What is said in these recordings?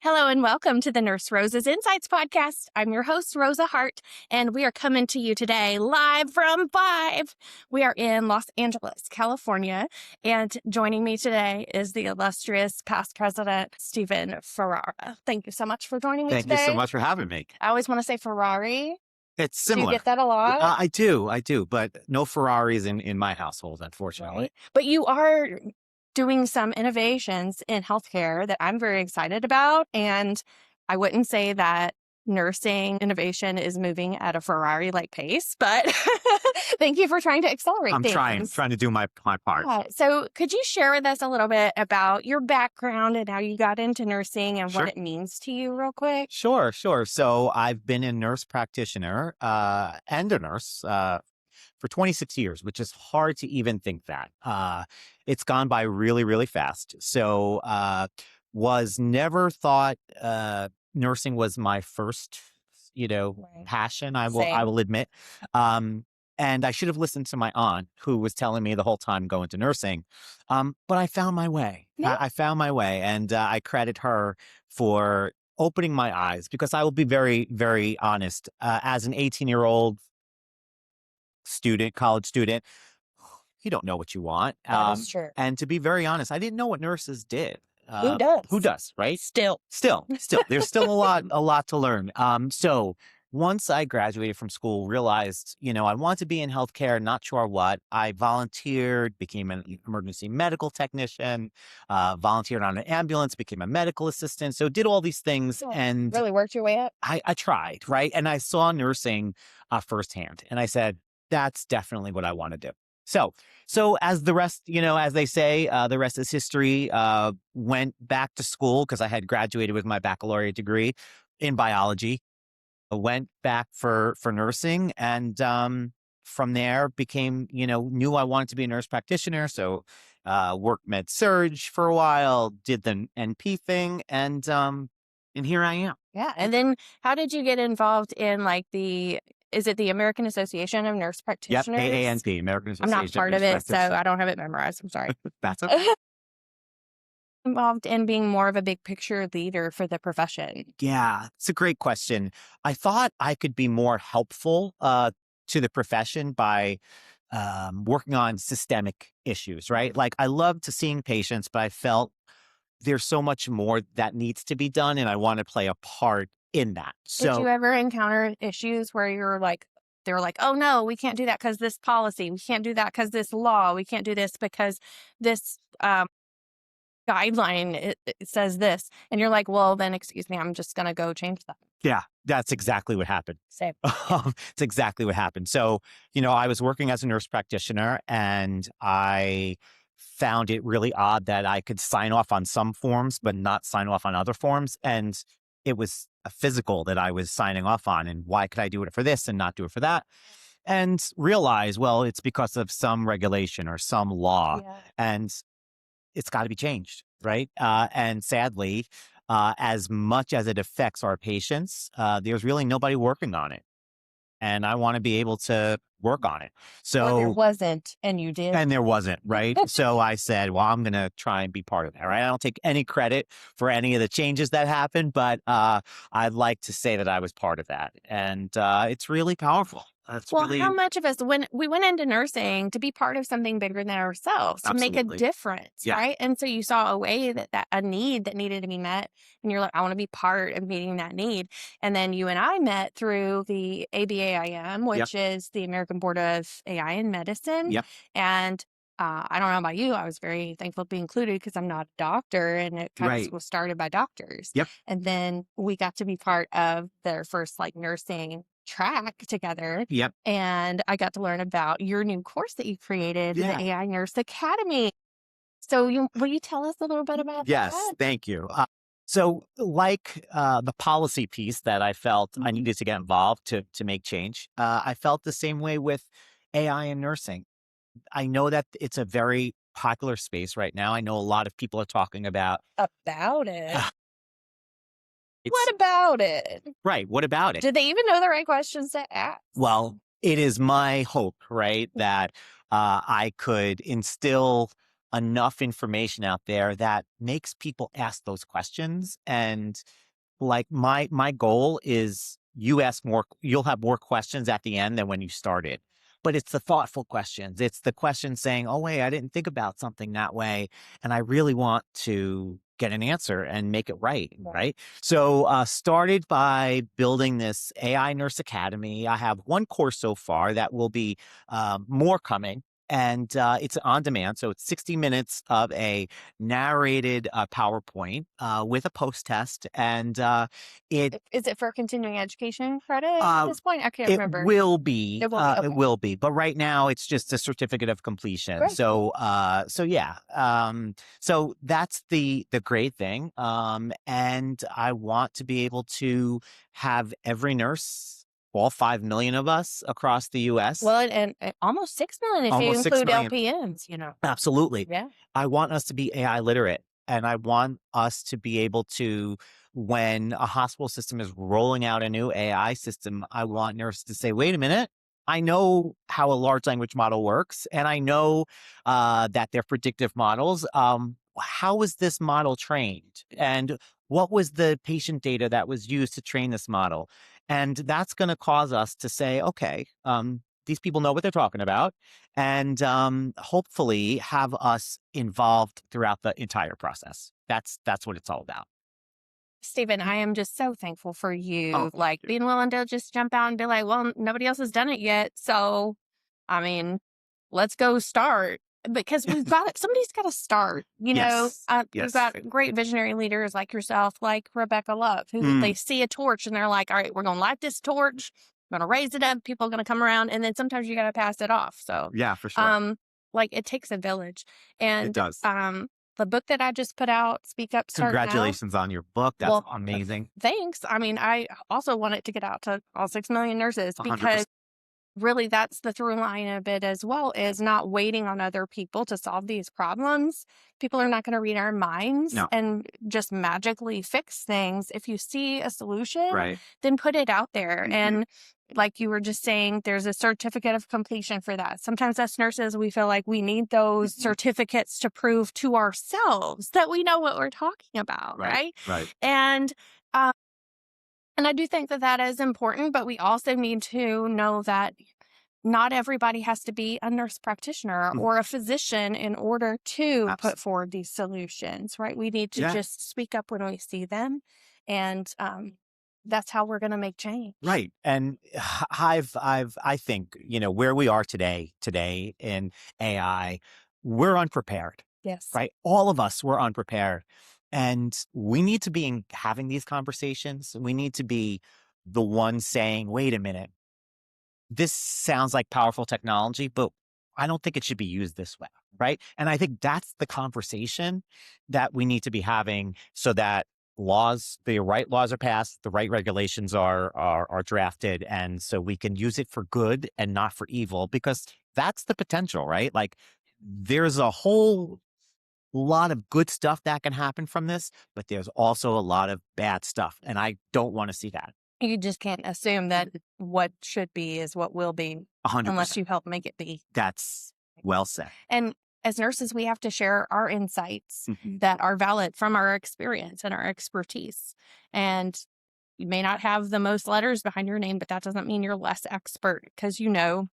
Hello and welcome to the Nurse Rosa's Insights podcast. I'm your host, Rosa Hart, and we are coming to you today live from VIVE. We are in Los Angeles, California, and joining me today is the illustrious past president, Stephen Ferrara. Thank you so much for joining me Thank today. you so much for having me. I always want to say Ferrari. It's Do you similar. get that a lot? I do, but no Ferraris in my household, unfortunately. Right. But you are doing some innovations in healthcare that I'm very excited about. And I wouldn't say that nursing innovation is moving at a Ferrari-like pace, but thank you for trying to accelerate I'm things. trying to do my part. Yeah. So could you share with us a little bit about your background and how you got into nursing and Sure. what it means to you real quick? Sure. So I've been a nurse practitioner and a nurse for 26 years, which is hard to even think that. It's gone by really, really fast. So was never thought nursing was my first, Right. passion. I Same. will admit. And I should have listened to my aunt, who was telling me the whole time going to nursing. But I found my way. Yeah. I found my way, and I credit her for opening my eyes, because I will be very, very honest. As an 18-year-old college student, you don't know what you want. That is true. And to be very honest, I didn't know what nurses did. Who does? Who does, right? Still. There's still a lot to learn. So once I graduated from school, realized, I want to be in healthcare, not sure what. I volunteered, became an emergency medical technician, volunteered on an ambulance, became a medical assistant. So did all these things, and Really worked your way up? I tried, right? And I saw nursing firsthand, and I said, that's definitely what I want to do. So as the rest, as they say, the rest is history. Went back to school because I had graduated with my baccalaureate degree in biology. Went back for nursing, and from there became, knew I wanted to be a nurse practitioner. So worked med surg for a while, did the NP thing, and here I am. Yeah. And then how did you get involved in is it the American Association of Nurse Yep, Practitioners? AANP, American I'm Association not part of of Nurse it, so I don't have it memorized. I'm sorry. That's okay. Involved in being more of a big picture leader for the profession. Yeah, it's a great question. I thought I could be more helpful to the profession by working on systemic issues, right? Like, I love to seeing patients, but I felt there's so much more that needs to be done, and I want to play a part in that. Did you ever encounter issues where they were like, oh no, we can't do that because this policy, we can't do that because this law, we can't do this because this guideline, it says this. And you're like, well, then excuse me, I'm just going to go change that. Yeah, that's exactly what happened. Same. It's exactly what happened. So, I was working as a nurse practitioner, and I found it really odd that I could sign off on some forms, but not sign off on other forms. And it was a physical that I was signing off on. And why could I do it for this and not do it for that? And realize, well, it's because of some regulation or some law. Yeah. And it's got to be changed, right? And sadly, as much as it affects our patients, there's really nobody working on it. And I want to be able to work on it. So Or there wasn't, and you did. And there wasn't, right? So I said, well, I'm going to try and be part of that, right? I don't take any credit for any of the changes that happened, but I'd like to say that I was part of that. And it's really powerful. How much of us, when we went into nursing, to be part of something bigger than ourselves, to make a difference, Yeah. right? And so you saw a way that a need that needed to be met, and you're like, I want to be part of meeting that need. And then you and I met through the ABAIM, which is the American Board of AI in Medicine. Yep. And I don't know about you, I was very thankful to be included because I'm not a doctor, and it kind of was started by doctors. Yep. And then we got to be part of their first nursing track together. Yep. And I got to learn about your new course that you created, Yeah. the AI Nurse Academy. So will you tell us a little bit about Yes, that? thank you. So the policy piece that I felt I needed to get involved to make change, I felt the same way with AI in nursing. I know that it's a very popular space right now. I know a lot of people are talking about it. What about it? Right. What about it? Did they even know the right questions to ask? Well, it is my hope, right, that I could instill enough information out there that makes people ask those questions. And like my goal is you'll have more questions at the end than when you started. But it's the thoughtful questions. It's the questions saying, oh, wait, I didn't think about something that way. And I really want to get an answer and make it right? So started by building this AI Nurse Academy. I have one course so far that will be more coming. And it's on demand. So it's 60 minutes of a narrated PowerPoint with a post test. And Is it for continuing education credit at this point? I can't remember. It will be. It will be. Okay. It will be. But right now, it's just a certificate of completion. Great. So, yeah. So that's the great thing. And I want to be able to have every nurse, all 5 million of us across the U.S. Well, and almost 6 million if Almost you 6 include million. LPNs, Absolutely. Yeah. I want us to be AI literate. And I want us to be able to, when a hospital system is rolling out a new AI system, I want nurses to say, wait a minute, I know how a large language model works, and I know that they're predictive models. How was this model trained? And what was the patient data that was used to train this model? And that's going to cause us to say, okay, these people know what they're talking about, and hopefully have us involved throughout the entire process. That's what it's all about. Stephen, I am just so thankful for you, being willing to just jump out and be like, well, nobody else has done it yet. So, I mean, let's go start. Because somebody's got to start, Yes. We've got great visionary leaders like yourself, like Rebecca Love, who they see a torch and they're like, all right, we're going to light this torch. We're going to raise it up. People are going to come around. And then sometimes you got to pass it off. So, yeah, for sure. It takes a village. And it does. The book that I just put out, Speak Up, Start Now. Congratulations on your book. That's amazing. Thanks. I mean, I also want it to get out to all 6 million nurses because 100%. really that's the through line of it as well, is not waiting on other people to solve these problems. People are not going to read our minds and just magically fix things. If you see a solution, then put it out there. And like you were just saying, there's a certificate of completion for that. Sometimes us nurses, we feel like we need those certificates to prove to ourselves that we know what we're talking about, right? And I do think that that is important, but we also need to know that not everybody has to be a nurse practitioner or a physician in order to put forward these solutions, right? We need to just speak up when we see them. And that's how we're going to make change. Right. And I think, where we are today in AI, we're unprepared. Yes. Right. All of us were unprepared. And we need to be having these conversations. We need to be the one saying, wait a minute, this sounds like powerful technology, but I don't think it should be used this way. Right. And I think that's the conversation that we need to be having so that the right laws are passed, the right regulations are drafted. And so we can use it for good and not for evil, because that's the potential, right? Like there's a whole lot of good stuff that can happen from this, but there's also a lot of bad stuff. And I don't want to see that. You just can't assume that what should be is what will be 100%. Unless you help make it be. That's well said. And as nurses, we have to share our insights that are valid from our experience and our expertise. And you may not have the most letters behind your name, but that doesn't mean you're less expert, because you know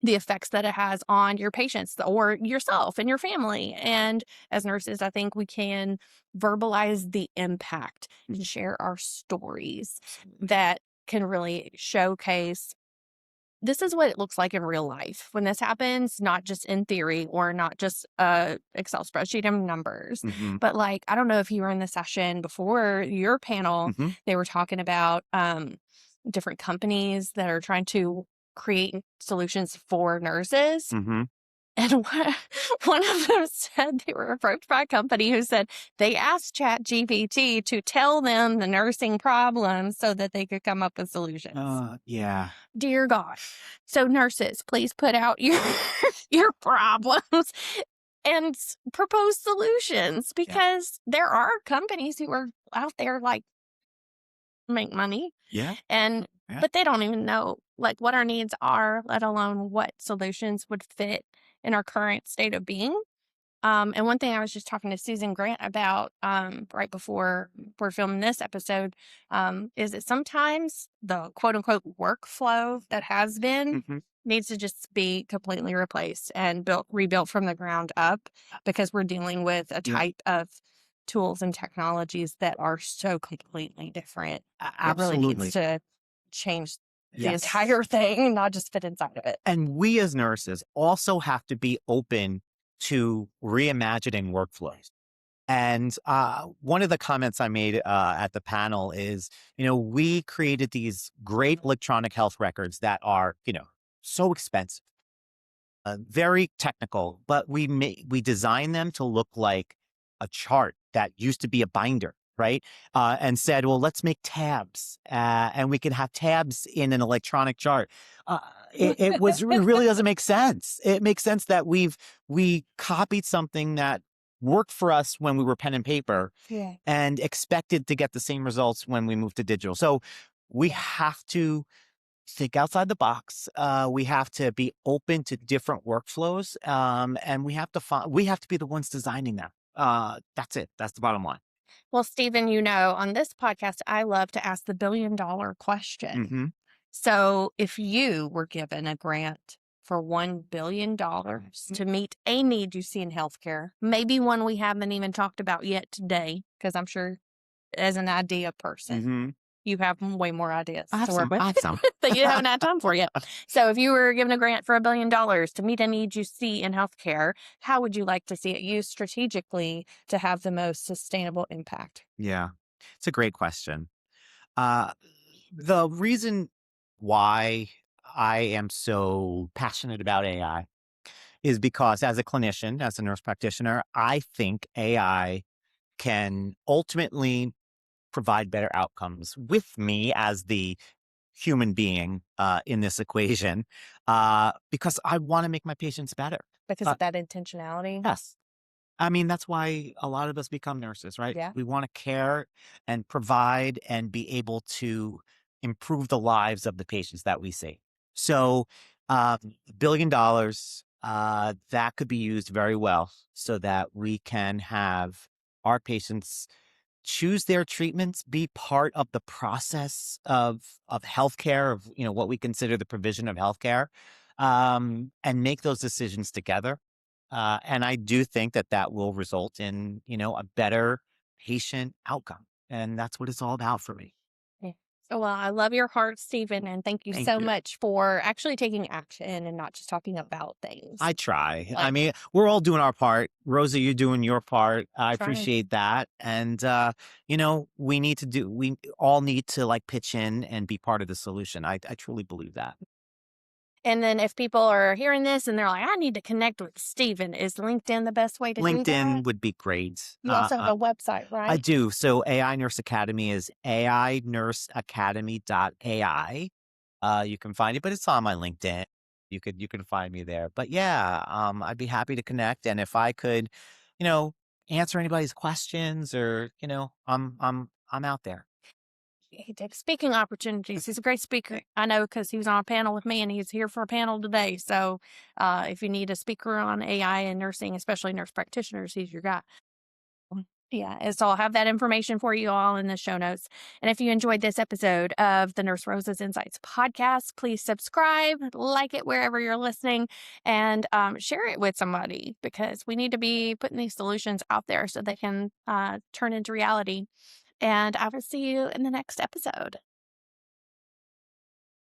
the effects that it has on your patients or yourself and your family. And as nurses, I think we can verbalize the impact and share our stories that can really showcase this is what it looks like in real life when this happens, not just in theory or not just a Excel spreadsheet of numbers. But like, I don't know if you were in the session before your panel, they were talking about different companies that are trying to create solutions for nurses. And one of them said they were approached by a company who said they asked ChatGPT to tell them the nursing problems so that they could come up with solutions. Yeah. Dear God. So nurses, please put out your problems and propose solutions, because there are companies who are out there like make money. But they don't even know like what our needs are, let alone what solutions would fit in our current state of being. And one thing I was just talking to Susan Grant about right before we're filming this episode is that sometimes the quote unquote workflow that has been needs to just be completely replaced and rebuilt from the ground up, because we're dealing with a type of tools and technologies that are so completely different. It really needs to change the entire thing, not just fit inside of it. And we as nurses also have to be open to reimagining workflows. And one of the comments I made at the panel is, we created these great electronic health records that are, so expensive, very technical, but we designed them to look like a chart that used to be a binder, right? And said, well, let's make tabs, and we can have tabs in an electronic chart. It really doesn't make sense. It makes sense that we copied something that worked for us when we were pen and paper and expected to get the same results when we moved to digital. So we have to think outside the box. We have to be open to different workflows, and we have to be the ones designing them. That's it. That's the bottom line. Well, Stephen, on this podcast, I love to ask the $1 billion question. So if you were given a grant for $1 billion to meet a need you see in healthcare, maybe one we haven't even talked about yet today, because I'm sure as an idea person, you have way more ideas to work with that you haven't had time for yet. So if you were given a grant for $1 billion to meet a need you see in healthcare, how would you like to see it used strategically to have the most sustainable impact? Yeah, it's a great question. The reason why I am so passionate about AI is because as a clinician, as a nurse practitioner, I think AI can ultimately provide better outcomes with me as the human being in this equation, because I want to make my patients better. Because of that intentionality? Yes. I mean, that's why a lot of us become nurses, right? Yeah. We want to care and provide and be able to improve the lives of the patients that we see. So $1 billion, that could be used very well so that we can have our patients choose their treatments, be part of the process of healthcare, of what we consider the provision of healthcare, and make those decisions together. And I do think that will result in a better patient outcome, and that's what it's all about for me. Well, I love your heart, Stephen, and thank you so much for actually taking action and not just talking about things. I try. I mean, we're all doing our part. Rosa, you're doing your part. I appreciate that. And, we all need to pitch in and be part of the solution. I truly believe that. And then if people are hearing this and they're like, I need to connect with Stephen, is LinkedIn the best way to do that? LinkedIn would be great. You also have a website, right? I do. So AI Nurse Academy is ainurseacademy.ai. You can find it, but it's on my LinkedIn. You can find me there. But yeah, I'd be happy to connect. And if I could, answer anybody's questions, or I'm out there. He takes speaking opportunities. He's a great speaker. I know, because he was on a panel with me and he's here for a panel today. So if you need a speaker on AI and nursing, especially nurse practitioners, he's your guy. Yeah, and so I'll have that information for you all in the show notes. And if you enjoyed this episode of the Nurse Rosa's Insights podcast, please subscribe, like it wherever you're listening, and share it with somebody, because we need to be putting these solutions out there so they can turn into reality. And I will see you in the next episode.